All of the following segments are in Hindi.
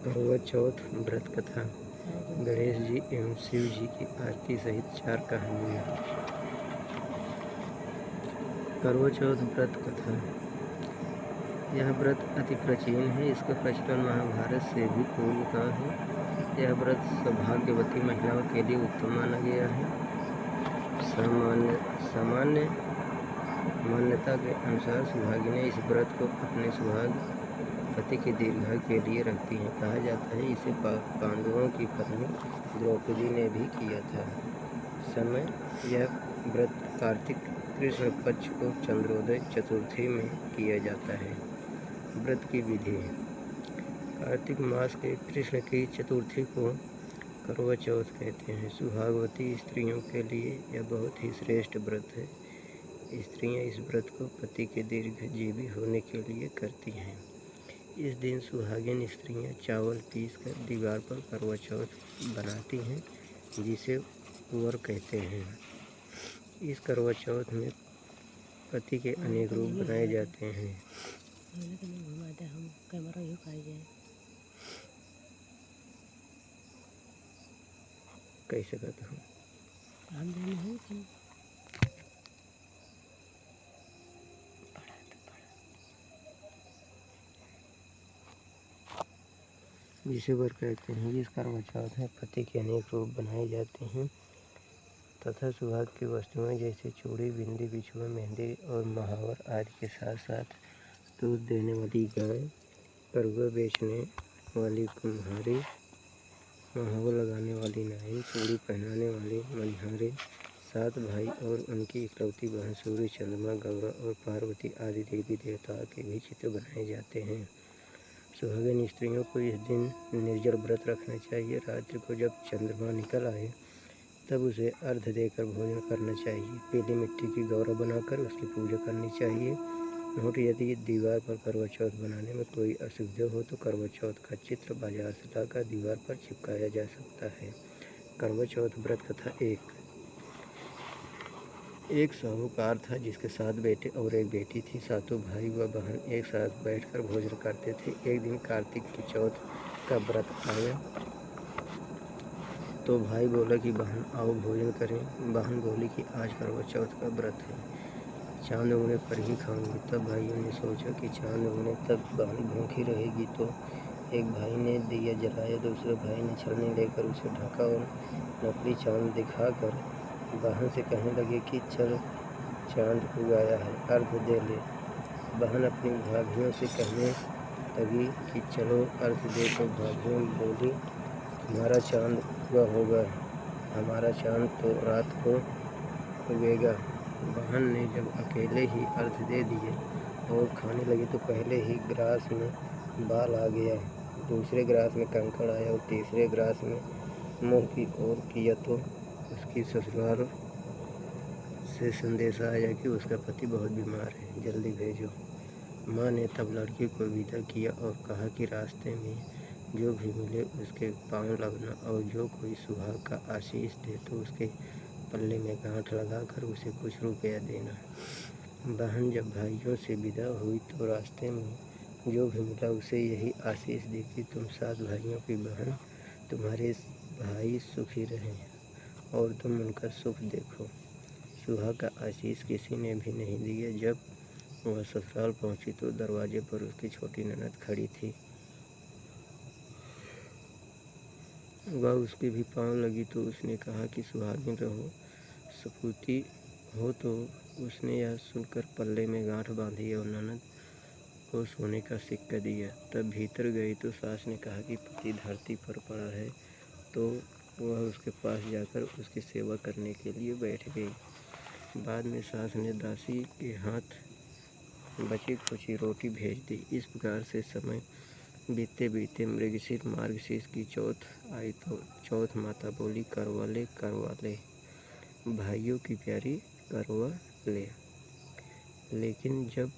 करवा चौथ व्रत कथा। गणेश जी एवं शिव जी की आरती सहित 4 कहानियाँ। करवा चौथ व्रत कथा। यह व्रत अति प्राचीन है। इसका प्रचलन महाभारत से भी पूर्व का है। यह व्रत सौभाग्यवती महिलाओं के लिए उत्तम माना गया है। सामान्य मान्यता के अनुसार सुहागिनें इस व्रत को अपने सुहाग पति के दीर्घायु के लिए रखती हैं। कहा जाता है इसे पांडवों की पत्नी द्रौपदी ने भी किया था। समय यह व्रत कार्तिक कृष्ण पक्ष को चंद्रोदय चतुर्थी में किया जाता है। व्रत की विधि। कार्तिक मास के कृष्ण की चतुर्थी को करवा चौथ कहते हैं। सुहागवती स्त्रियों के लिए यह बहुत ही श्रेष्ठ व्रत है। स्त्रियां इस व्रत को पति के दीर्घजीवी होने के लिए करती हैं। इस दिन सुहागिन स्त्रियां चावल पीसकर दीवार पर करवा चौथ बनाती हैं, जिसे वर कहते हैं। इस करवा चौथ में पति के अनेक रूप बनाए जाते हैं। कैसे कहते हो? जिसे वर कहते हैं। इस करवा चौथ में पति के अनेक रूप बनाए जाते हैं तथा सुहाग की वस्तुएं जैसे चूड़ी, बिंदी, बिछुआ, मेहंदी और महावर आदि के साथ साथ दूध देने वाली गाय, करुआ बेचने वाली कुम्हारी, महावर लगाने वाली नाई, चूड़ी पहनाने वाले मनिहारे, 7 भाई और उनकी इकलौती बहन सूर्य, चंद्रमा, गौरा और पार्वती आदि देवी देवताओं के भी चित्र बनाए जाते हैं। सुहागिन स्त्रियों को इस दिन निर्जल व्रत रखना चाहिए। रात्रि को जब चंद्रमा निकल आए तब उसे अर्घ्य देकर भोजन करना चाहिए। पीली मिट्टी की गौरा बनाकर उसकी पूजा करनी चाहिए। नोट: यदि दीवार पर करवा चौथ बनाने में कोई असुविधा हो तो करवा चौथ का चित्र बाजार से लाकर दीवार पर चिपकाया जा सकता है। करवा चौथ व्रत कथा। एक साहूकार था जिसके 7 बेटे और 1 बेटी थी। सातों भाई व बहन एक साथ बैठकर भोजन करते थे। एक दिन कार्तिक की चौथ का व्रत आया तो भाई बोला कि बहन आओ भोजन करें। बहन बोली कि आज करवा चौथ का व्रत है, चाँद उगने पर ही खाऊंगी। तब भाइयों ने सोचा कि चाँद उगने तक बहन भूखी रहेगी, तो एक भाई ने दिया जलाया, दूसरे भाई ने छलनी लेकर उसे ढका और नकली चाँद दिखाकर बहन से कहने लगे कि चल, चाँद उगाया है, अर्घ्य दे ले। बहन अपनी भाभियों से कहने लगी कि चलो अर्घ्य दे, तो भाभियों बोली तुम्हारा चाँद उगा होगा, हमारा चाँद तो रात को उगेगा। बहन ने जब अकेले ही अर्घ्य दे दिए और खाने लगी तो पहले ही ग्रास में बाल आ गया, दूसरे ग्रास में कंकड़ आया और तीसरे ग्रास में मुँह की ओर किया तो उसकी ससुराल से संदेशा आया कि उसका पति बहुत बीमार है, जल्दी भेजो। माँ ने तब लड़की को विदा किया और कहा कि रास्ते में जो भी मिले उसके पाँव लगना और जो कोई सुहाग का आशीष दे तो उसके पल्ले में गांठ लगाकर उसे कुछ रुपया देना। बहन जब भाइयों से विदा हुई तो रास्ते में जो भी मिला उसे यही आशीष दी कि तुम 7 भाइयों की बहन, तुम्हारे भाई सुखी रहें और तुम उनका सुख देखो। सुहाग का आशीष किसी ने भी नहीं दिया। जब वह ससुराल पहुंची तो दरवाजे पर उसकी छोटी ननद खड़ी थी। वह उसके भी पाँव लगी तो उसने कहा कि सुहागिन रहो, सपूती हो। तो उसने यह सुनकर पल्ले में गांठ बांधी और ननद को सोने का सिक्का दिया। तब भीतर गई तो सास ने कहा कि पति धरती पर पड़ा है, तो वह उसके पास जाकर उसकी सेवा करने के लिए बैठ गई। बाद में सास ने दासी के हाथ बची खुची रोटी भेज दी। इस प्रकार से समय बीतते बीतते मृगशीर मार्गशीर्ष की चौथ आई तो चौथ माता बोली करवा ले, करवा ले, भाइयों की प्यारी करवा ले। लेकिन जब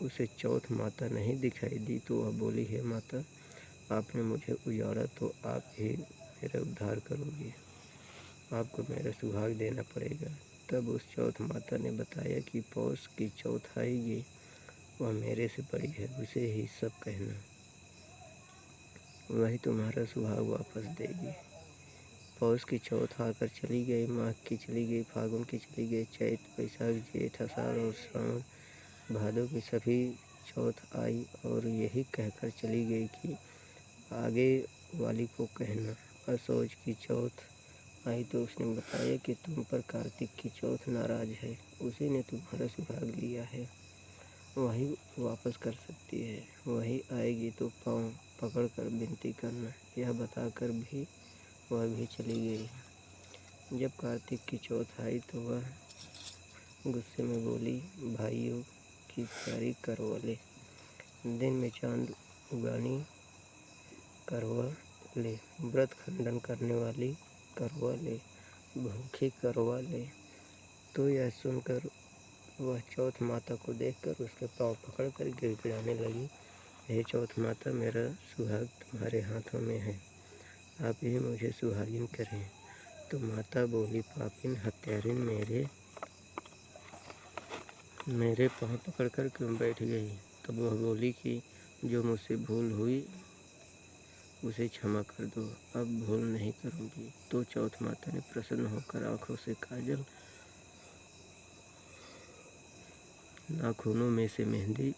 उसे चौथ माता नहीं दिखाई दी तो वह बोली, हे माता, आपने मुझे उजाड़ा तो आप ही मेरा उद्धार करोगे, आपको मेरा सुहाग देना पड़ेगा। तब उस चौथ माता ने बताया कि पौष की चौथ आएगी, वह मेरे से बड़ी है, उसे ही सब कहना। वही तुम्हारा सुहाग वापस देगी। पौष की चौथ आकर चली गई, माघ की चली गई, फागुन की चली गई, चैत बैसाख जेठ आषाढ़ और श्रावण भादों की सभी चौथ आई और यही कहकर चली गई कि आगे वाली को कहना। असौज की चौथ आई तो उसने बताया कि तुम पर कार्तिक की चौथ नाराज है, उसी ने तुम्हारा सुहाग लिया है, वही वापस कर सकती है। वही आएगी तो पाँव पकड़ कर विनती करना। यह बताकर भी वह भी चली गई। जब कार्तिक की चौथ आई तो वह गुस्से में बोली, भाइयों की प्यारी करवा ले, दिन में चांद उगानी करवा ले, व्रत खंडन करने वाली करवा ले, भूखी करवा ले। तो यह सुनकर वह चौथ माता को देखकर उसके पाँव पकड़कर गिड़गिड़ाने लगी, हे चौथ माता, मेरा सुहाग तुम्हारे हाथों में है, आप ही मुझे सुहागिन करें। तो माता बोली, पापिन हत्यारिन, मेरे पाँव पकड़कर क्यों बैठ गई? तब वह बोली कि जो मुझसे भूल हुई उसे क्षमा कर दो, अब भूल नहीं करूँगी। तो चौथ माता ने प्रसन्न होकर आँखों से काजल, नाखूनों में से मेहंदी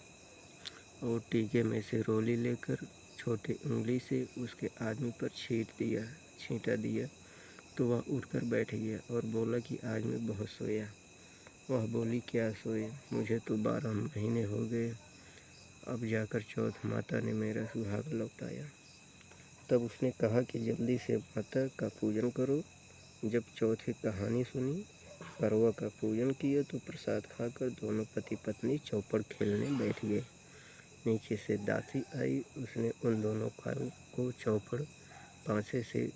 और टीके में से रोली लेकर छोटी उंगली से उसके आदमी पर छींटा दिया। तो वह उठकर बैठ गया और बोला कि आज मैं बहुत सोया। वह बोली, क्या सोए? मुझे तो 12 महीने हो गए, अब जाकर चौथ माता ने मेरा सुहाग लौटाया। तब उसने कहा कि जल्दी से माता का पूजन करो। जब चौथ की कहानी सुनी, करवा का पूजन किया तो प्रसाद खाकर दोनों पति पत्नी चौपड़ खेलने बैठ गए। नीचे से दासी आई, उसने उन दोनों को चौपड़ पांसे से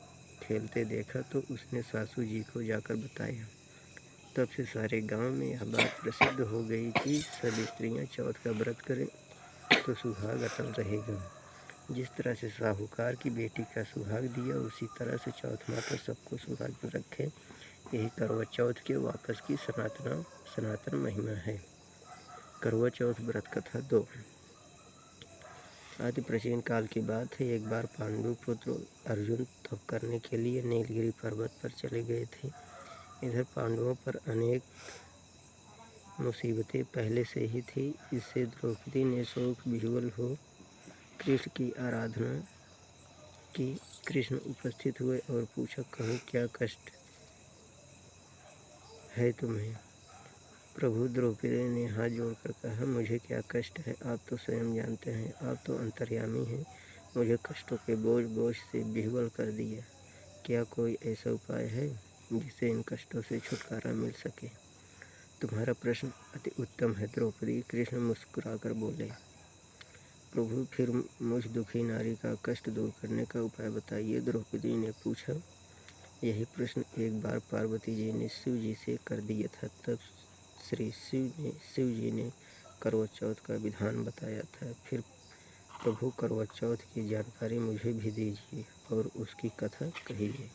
खेलते देखा तो उसने सासू जी को जाकर बताया। तब से सारे गांव में यह बात प्रसिद्ध हो गई कि सभी स्त्रियां चौथ का व्रत करें तो सुहाग अटल रहेगा। जिस तरह से साहूकार की बेटी का सुहाग दिया, उसी तरह से चौथ माता सबको सुहाग में रखे। यही करवा चौथ के वापस की सनातन महिमा है। करवा चौथ व्रत कथा 2। अति प्राचीन काल की बात है। एक बार पांडु पुत्र अर्जुन तप करने के लिए नीलगिरी पर्वत पर चले गए थे। इधर पांडवों पर अनेक मुसीबतें पहले से ही थी। इससे द्रौपदी ने शोक विह्वल हो कृष्ण की आराधना की। कृष्ण उपस्थित हुए और पूछा, कहूँ क्या कष्ट है तुम्हें? प्रभु, द्रौपदी ने हाथ जोड़कर कहा, मुझे क्या कष्ट है, आप तो स्वयं जानते हैं, आप तो अंतर्यामी हैं। मुझे कष्टों के बोझ से विह्वल कर दिया। क्या कोई ऐसा उपाय है जिससे इन कष्टों से छुटकारा मिल सके? तुम्हारा प्रश्न अति उत्तम है द्रौपदी। कृष्ण मुस्कुराकर बोले, प्रभु, फिर मुझ दुखी नारी का कष्ट दूर करने का उपाय बताइए। द्रौपदी ने पूछा। यही प्रश्न एक बार पार्वती जी ने शिव जी से कर दिया था। तब श्री शिव जी ने करवा चौथ का विधान बताया था। फिर प्रभु, करवा चौथ की जानकारी मुझे भी दीजिए और उसकी कथा कहिए।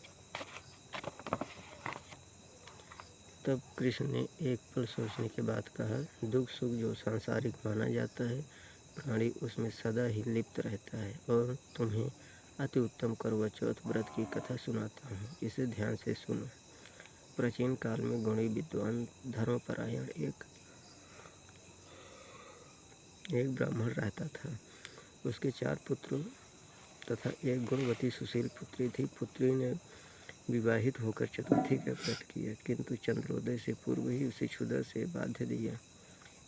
तब कृष्ण ने एक पल सोचने के बाद कहा, दुख सुख जो सांसारिक माना जाता है, प्राणी उसमें सदा ही लिप्त रहता है, और तुम्हें अति उत्तम करवा चौथ व्रत की कथा सुनाता हूँ। इसे ध्यान से सुनो। प्राचीन काल में गुणी विद्वान धर्मपरायण एक ब्राह्मण रहता था। उसके 4 पुत्र तथा एक गुणवती सुशील पुत्री थी। पुत्री ने विवाहित होकर चतुर्थी का व्रत किया, किंतु चंद्रोदय से पूर्व ही उसे क्षुधा से बांध दिया।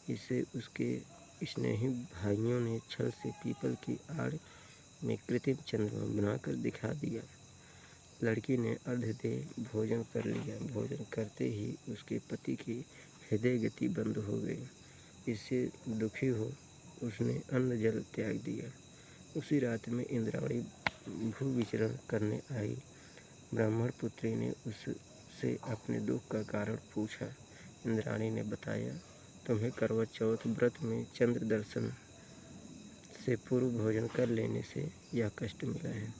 इसे उसके स्नेही भाइयों ने छल से पीपल की आड़ में कृत्रिम चंद्रमा बनाकर दिखा दिया। लड़की ने अर्धदेह भोजन कर लिया। भोजन करते ही उसके पति की हृदय गति बंद हो गई। इससे दुखी हो उसने अन्न जल त्याग दिया। उसी रात में इंद्राणी भू विचरण करने आई। ब्राह्मण पुत्री ने उससे अपने दुख का कारण पूछा। इंद्राणी ने बताया, तुम्हें करवा चौथ व्रत में चंद्र दर्शन से पूर्व भोजन कर लेने से यह कष्ट मिला है।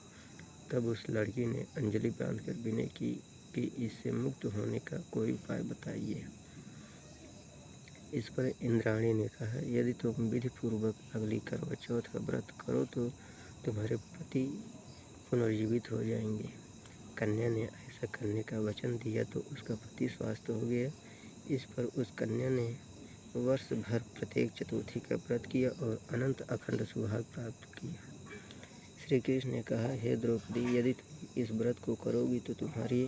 तब उस लड़की ने अंजलि बांधकर विनय की कि इससे मुक्त होने का कोई उपाय बताइए। इस पर इंद्राणी ने कहा, यदि तुम विधि पूर्वक अगली करवा चौथ का व्रत करो तो तुम्हारे पति पुनर्जीवित हो जाएंगे। कन्या ने ऐसा करने का वचन दिया तो उसका पति स्वस्थ हो गया। इस पर उस कन्या ने वर्ष भर प्रत्येक चतुर्थी का व्रत किया और अनंत अखंड सौभाग्य प्राप्त किया। श्री कृष्ण ने कहा, हे द्रौपदी, यदि तुम इस व्रत को करोगी तो तुम्हारी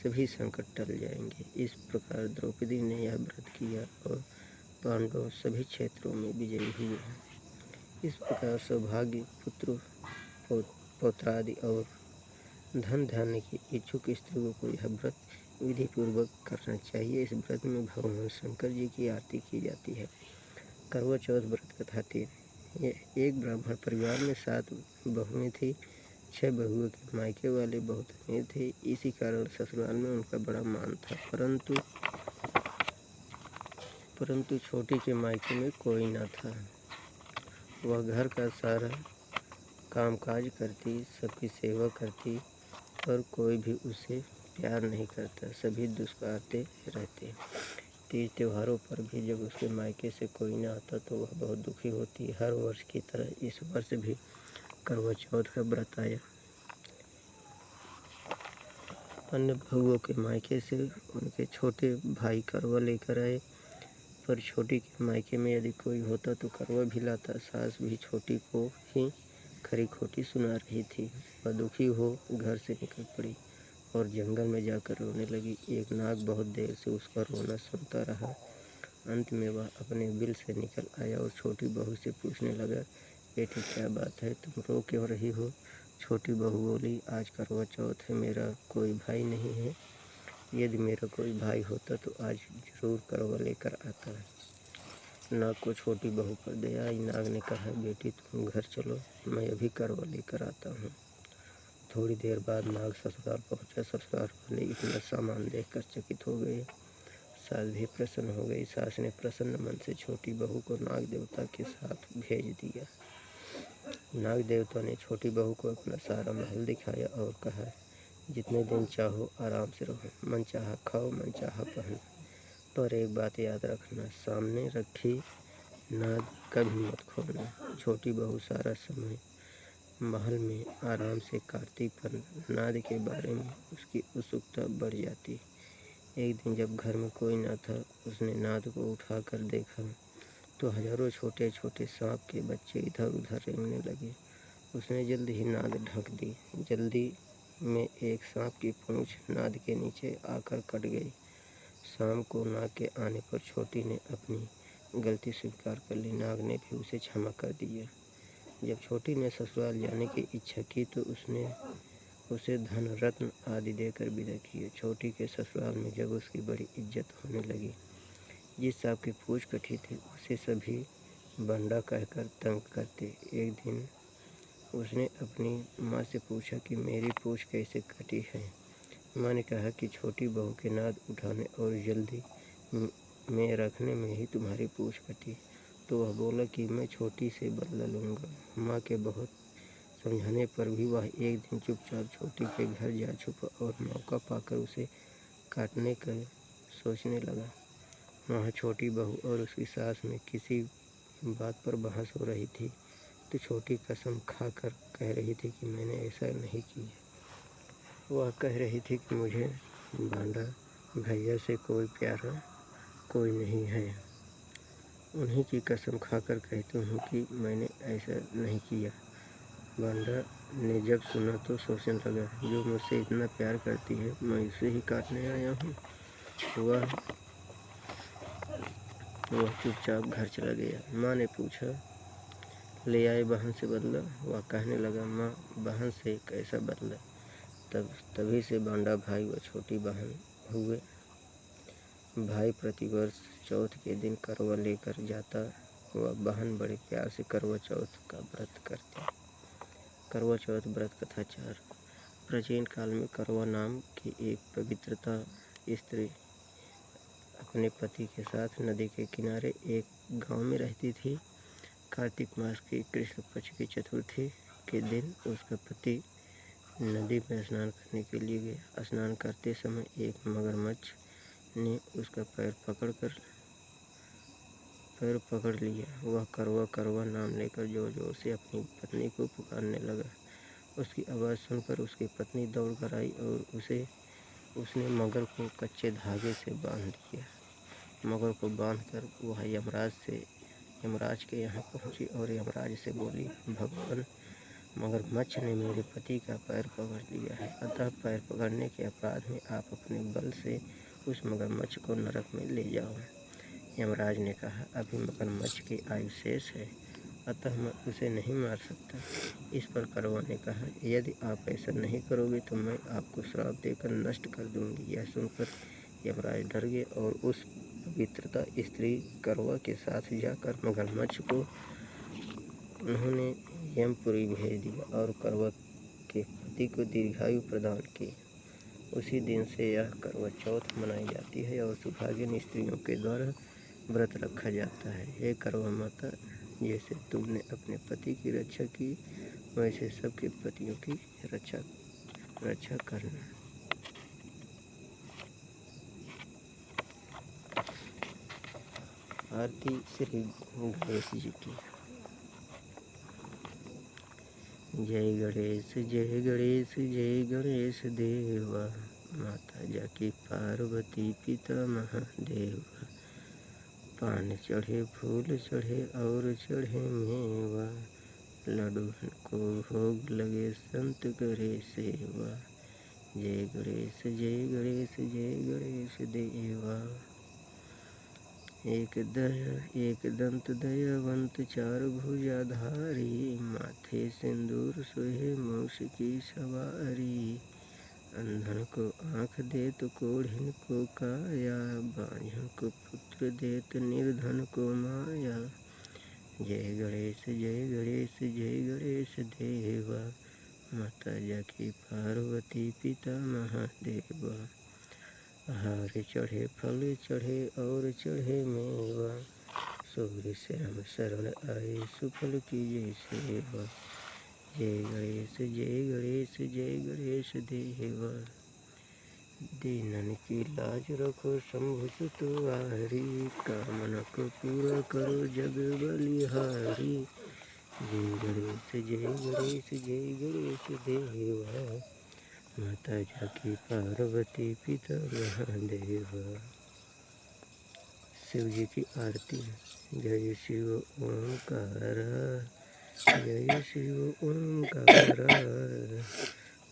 सभी संकट टल जाएंगे। इस प्रकार द्रौपदी ने यह व्रत किया और पांडव सभी क्षेत्रों में विजयी हुए। इस प्रकार सौभाग्य, पुत्र, पौत्रादि और धन धान्य की इच्छुक स्त्रियों को यह व्रत विधि पूर्वक करना चाहिए। इस व्रत में भगवान शंकर जी की आरती की जाती है। करवा चौथ व्रत कथा 3। एक ब्राह्मण परिवार में 7 बहुएं थी। 6 बहुओं के मायके वाले बहुत अमीर थे। इसी कारण ससुराल में उनका बड़ा मान था। परंतु छोटी के मायके में कोई न था। वह घर का सारा कामकाज करती, सबकी सेवा करती, पर कोई भी उसे प्यार नहीं करता। सभी दुष्कारते रहते। तीज त्योहारों पर भी जब उसके मायके से कोई न आता तो वह बहुत दुखी होती। हर वर्ष की तरह इस वर्ष भी करवा चौथ का व्रत आया। अन्य बहुओं के मायके से उनके छोटे भाई करवा लेकर आए, पर छोटी के मायके में यदि कोई होता तो करवा भी लाता। सास भी छोटी को ही खरी खोटी सुना रही थी। वह दुखी हो घर से निकल पड़ी और जंगल में जाकर रोने लगी। एक नाग बहुत देर से उसका रोना सुनता रहा। अंत में वह अपने बिल से निकल आया और छोटी बहू से पूछने लगा, बेटी क्या बात है, तुम रो क्यों रही हो? छोटी बहू बोली, आज करवा चौथ है, मेरा कोई भाई नहीं है। यदि मेरा कोई भाई होता तो आज जरूर करवा लेकर आता। नाग को छोटी बहू पर दया आई। नाग ने कहा, बेटी तुम घर चलो, मैं अभी करवा लेकर आता हूँ। थोड़ी देर बाद नाग ससुराल पहुँचा। ससुराल वाले इतना सामान देखकर चकित हो गए। सास भी प्रसन्न हो गई। सास ने प्रसन्न मन से छोटी बहू को नाग देवता के साथ भेज दिया। नाग देवता ने छोटी बहू को अपना सारा महल दिखाया और कहा, जितने दिन चाहो आराम से रहो, मन चाहा खाओ, मन चाहा पहनो, पर एक बात याद रखना, सामने रखी नाद कभी मत खोलना। छोटी बहू सारा समय महल में आराम से काटती, पर नाद के बारे में उसकी उत्सुकता बढ़ जाती। एक दिन जब घर में कोई न था, उसने नाद को उठाकर देखा तो हजारों छोटे छोटे सांप के बच्चे इधर उधर रेंगने लगे। उसने जल्द ही नाद ढक दी। जल्दी में एक सांप की पूंछ नाद के नीचे आकर कट गई। शाम को नाग के आने पर छोटी ने अपनी गलती स्वीकार कर ली। नाग ने भी उसे क्षमा कर दिया। जब छोटी ने ससुराल जाने की इच्छा की तो उसने उसे धन रत्न आदि देकर विदा किया। छोटी के ससुराल में जब उसकी बड़ी इज्जत होने लगी। जिस सांप की पूंछ कटी थी उसे सभी बंडा कहकर तंग करते। एक दिन उसने अपनी माँ से पूछा कि मेरी पूंछ कैसे कटी है। माँ ने कहा कि छोटी बहू के नाद उठाने और जल्दी में रखने में ही तुम्हारी पूंछ कटी। तो वह बोला कि मैं छोटी से बदला लूँगा। माँ के बहुत समझाने पर भी वह एक दिन चुपचाप छोटी के घर जा छुपा और मौका पाकर उसे काटने का सोचने लगा। वहाँ छोटी बहू और उसकी सास में किसी बात पर बहस हो रही थी तो छोटी कसम खाकर कह रही थी कि मैंने ऐसा नहीं किया। वह कह रही थी कि मुझे बांडा भैया से कोई प्यारा कोई नहीं है। उन्हीं की कसम खाकर कहती हूँ कि मैंने ऐसा नहीं किया। बांडा ने जब सुना तो सोचने लगा, जो मुझसे इतना प्यार करती है मैं उसे ही काटने आया हूँ। वह चुपचाप घर चला गया। माँ ने पूछा, ले आए बहन से बदला? वह कहने लगा, माँ बहन से कैसा बदला? तभी से बांडा भाई व छोटी बहन हुए। भाई प्रतिवर्ष चौथ के दिन करवा लेकर जाता व बहन बड़े प्यार से करवा चौथ का व्रत करती। करवा चौथ व्रत कथा 4। प्राचीन काल में करवा नाम की एक पवित्रता स्त्री अपने पति के साथ नदी के किनारे एक गांव में रहती थी। कार्तिक मास की कृष्ण पक्ष की चतुर्थी के दिन उसका पति नदी में स्नान करने के लिए गया। स्नान करते समय एक मगरमच्छ ने उसका पैर पकड़ लिया। वह करवा करवा नाम लेकर जोर जोर से अपनी पत्नी को पुकारने लगा। उसकी आवाज़ सुनकर उसकी पत्नी दौड़ कर आई और उसने मगर को कच्चे धागे से बांध दिया। मगर को बांधकर वह यमराज के यहाँ पहुँची और यमराज से बोली, भगवान, मगरमच्छ ने मेरे पति का पैर पकड़ लिया है, अतः पैर पकड़ने के अपराध में आप अपने बल से उस मगरमच्छ को नरक में ले जाओ। यमराज ने कहा, अभी मगरमच्छ की आयु शेष है, अतः मैं उसे नहीं मार सकता। इस पर कौवा ने कहा, यदि आप ऐसा नहीं करोगे तो मैं आपको श्राप देकर नष्ट कर दूंगी। यह सुनकर यमराज डर गए और उस पवित्रता स्त्री कौवा के साथ जाकर मगरमच्छ को उन्होंने यमपुरी भेज दिया और कौवा के पति को दीर्घायु प्रदान की। उसी दिन से यह करवा चौथ मनाई जाती है और सुहागिन स्त्रियों के द्वारा व्रत रखा जाता है। हे करवा माता, जैसे तुमने अपने पति की रक्षा की, वैसे सबके पतियों की रक्षा करना। आरती श्री गणेश जी की। जय गणेश जय गणेश जय गणेश देवा, माता जाकी पार्वती पिता महादेवा। पान चढ़े फूल चढ़े और चढ़े मेवा, लड्डू को भोग लगे संत करे सेवा। जय गणेश जय गणेश जय गणेश देवा। एक दंत दयावंत चार भुजाधारी, माथे सिंदूर सोहे मूष की सवारी। अंधन को आँख देत कोढ़िन को काया, बांझन को पुत्र देत निर्धन को माया। जय गणेश जय गणेश जय गणेश देवा, माता जाकी पार्वती पिता महादेवा। हार चढ़े फल चढ़े और चढ़े मेवा, सूर्य श्याम शरण आए सुफल कीजिए सेवा। जय गणेश जय गणेश जय गणेश देवा। दीनन की लाज रखो शंभु सुतवारी, कामना को पूरा करो जग बलिहारी। जय गणेश जय गणेश जय गणेश देवा, माता जाकी पार्वती पिता महादेवा। शिव जी की आरती। जय शिव ओंकारा, जय शिव ओंकारा,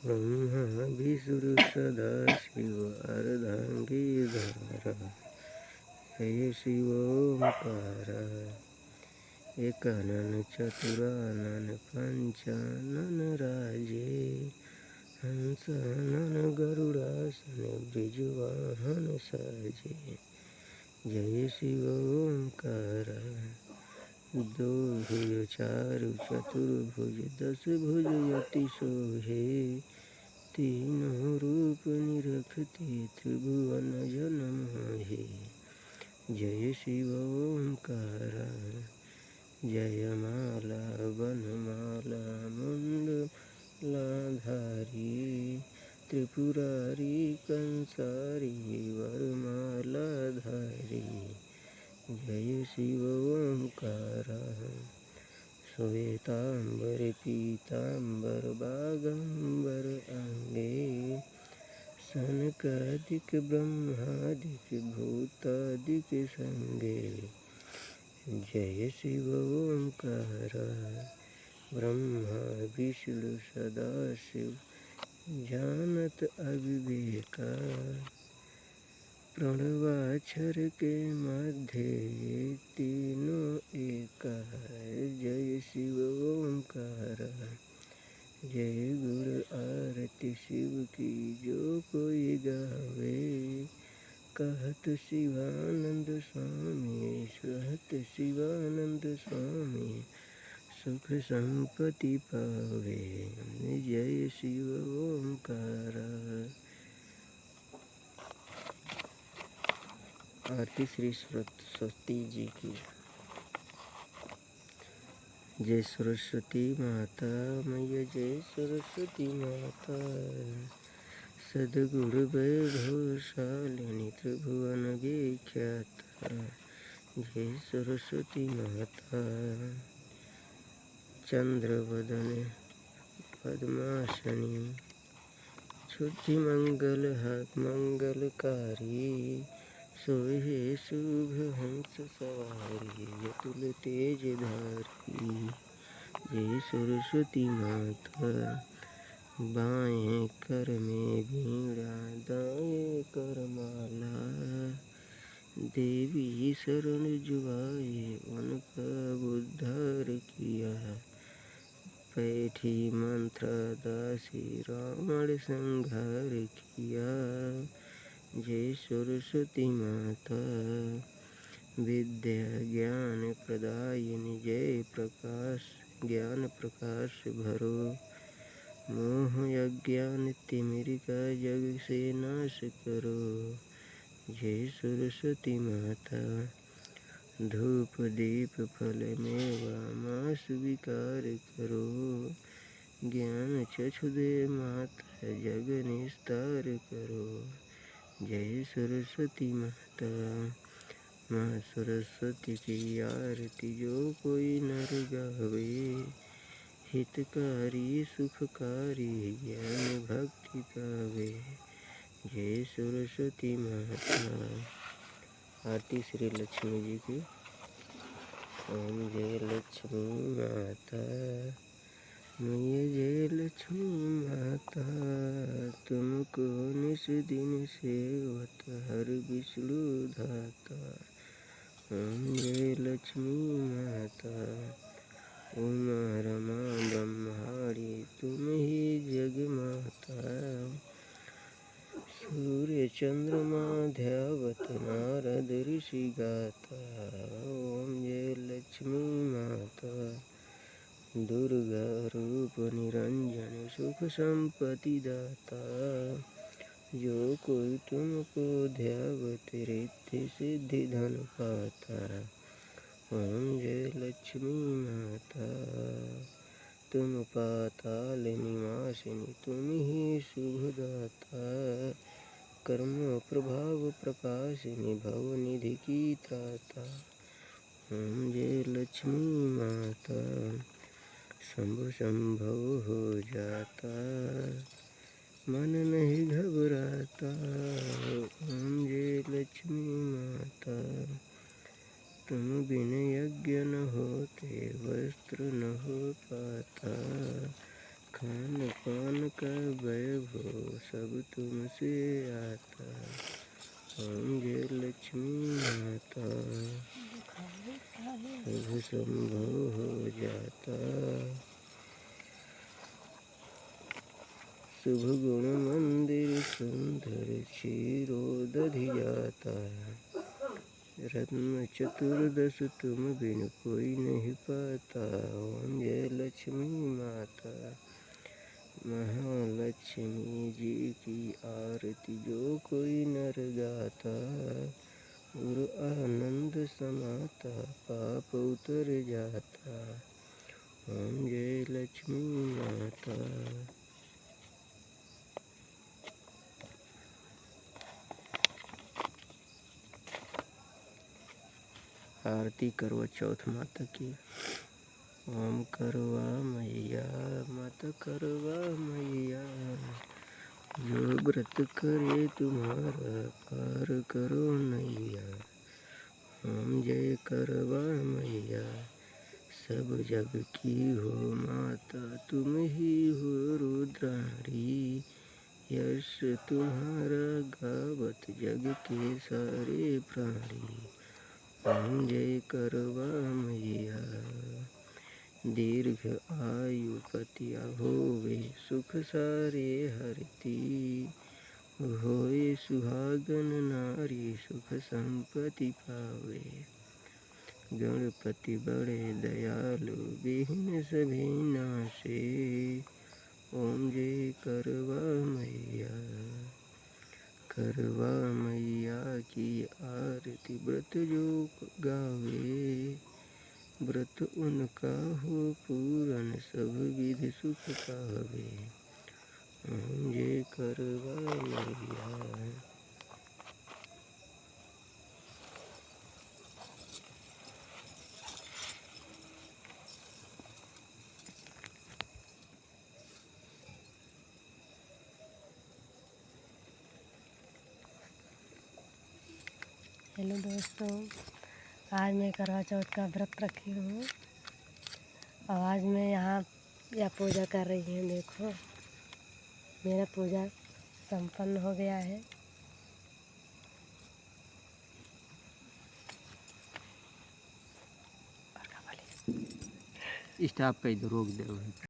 ब्रह्मा विष्णु सदा शिव अर्धांगीधारा। जय शिव ओंकारा, एकानन चतुरानन पंचानन राजे, हंसानन गरुड़ासन ब्रिजवाहन साजे। जय शिव ओंकारा, दो भुज चारु चतुर्भुज दस भुज यति शोभे, तीनों रूप निरखते त्रिभुवन जन मोहे। जय शिव ओंकारा, जयमाला वनमाला मुंडलाधारी, त्रिपुरारी कंसारी वरमालाधारी। जय शिव ओंकारा, श्वेतांबर पीतांबर बागंबर अंगे, सनकादिक ब्रह्मादिक भूतादिक संगे। जय शिव ओंकारा, ब्रह्मा विष्णु सदाशिव जानत अविवेका, प्रणवाक्षर के मध्य ये तीनों एका। जय शिव ओंकारा, जय गुरु आरती शिव की जो कोई गावे, कहत शिवानंद स्वामी सहत शिवानंद स्वामी, सुख संपत्ति पावे। जय शिव ओंकारा। आरती श्री सरस्वती जी की। जय सरस्वती माता मैया, जय सरस्वती माता, सद्गुरु वैभवशालिनी त्रिभुवन विख्याता। जय सरस्वती माता, चंद्रवदन पद्मासनी शुद्धि मंगल मंगलकारी सोहे शुभ हंस सवारी अतुल तेज धारी जय सरस्वती माता। बाएं कर में वीणा दाएं कर माला देवी शरण जुआए उनका उद्धार किया। पैठी मंत्र दासी रावण संहार किया। जय सरस्वती माता। विद्या ज्ञान प्रदायिनी जय प्रकाश ज्ञान प्रकाश भरो मोह अज्ञान तिमिरिका जग से नाश करो। जय सरस्वती माता। धूप दीप फल मेवा मास विकार करो ज्ञान चक्षुदे माता जग निस्तार करो। जय सरस्वती माता। माँ सरस्वती की आरती जो कोई नर गावे हितकारी सुखकारी ज्ञान भक्ति पावे। जय सरस्वती माता। आरती श्री लक्ष्मी जी की। ओम जय लक्ष्मी माता। मैया जय लक्ष्मी माता तुमको निस दिन सेवत हर विष्णु धाता। ओम जय लक्ष्मी माता। उमा रमा ब्रह्माणी तुम ही जग माता। सूर्य चंद्रमा ध्यावत नारद ऋषि गाता। ओम जय लक्ष्मी माता। दुर्गा रूप निरंजन सुख संपत्ति दाता। जो कोई तुमको ध्यावत रिद्धि सिद्धि धन पाता। ओम जय लक्ष्मी माता। तुम पाताल निवासिनी तुम ही शुभदाता। कर्म प्रभाव प्रकाशिनी भव निधि की त्राता। ओम जय लक्ष्मी माता। शंभु संभव हो जाता मन नहीं घबराता। ओम जय लक्ष्मी माता। तुम बिन यज्ञ न होते वस्त्र न हो पाता। खान पान का वैभव सब तुमसे आता। ओम जय लक्ष्मी माता। सब संभव हो जाता शुभ गुण मंदिर सुंदर क्षीरोदधि जाता। रत्न चतुर्दश तुम बिन कोई नहीं पाता। ओम जय लक्ष्मी माता। महालक्ष्मी जी की आरती जो कोई नर गाता। उर आनंद समाता पाप उतर जाता। ओम जय लक्ष्मी माता। आरती करवा चौथ माता की। ओम करवा मैया माता करवा मैया जो व्रत करे तुम्हारा पार करो नैया। ओम जय करवा मैया। सब जग की हो माता तुम ही हो रुद्राणी। यश तुम्हारा गावत जग के सारे प्राणी। ओम जय करवा मैया। दीर्घ आयु पतिया होवे सुख सारे हरती। होए सुहागन नारी सुख संपत्ति पावे। गणपति बड़े दयालु विघ्न सभी नाशे। ओम जय करवा मैया। करवा मैया की आरती व्रत जो गावे। व्रत उनका हो पूरन सब विधि सुख पावे। ओम जय करवा मैया। हेलो दोस्तों, आज मैं करवा चौथ का व्रत रखी हूँ और आज मैं यहाँ यह पूजा कर रही हूँ। देखो मेरा पूजा संपन्न हो गया है। स्टाफ का इधर रोक दे।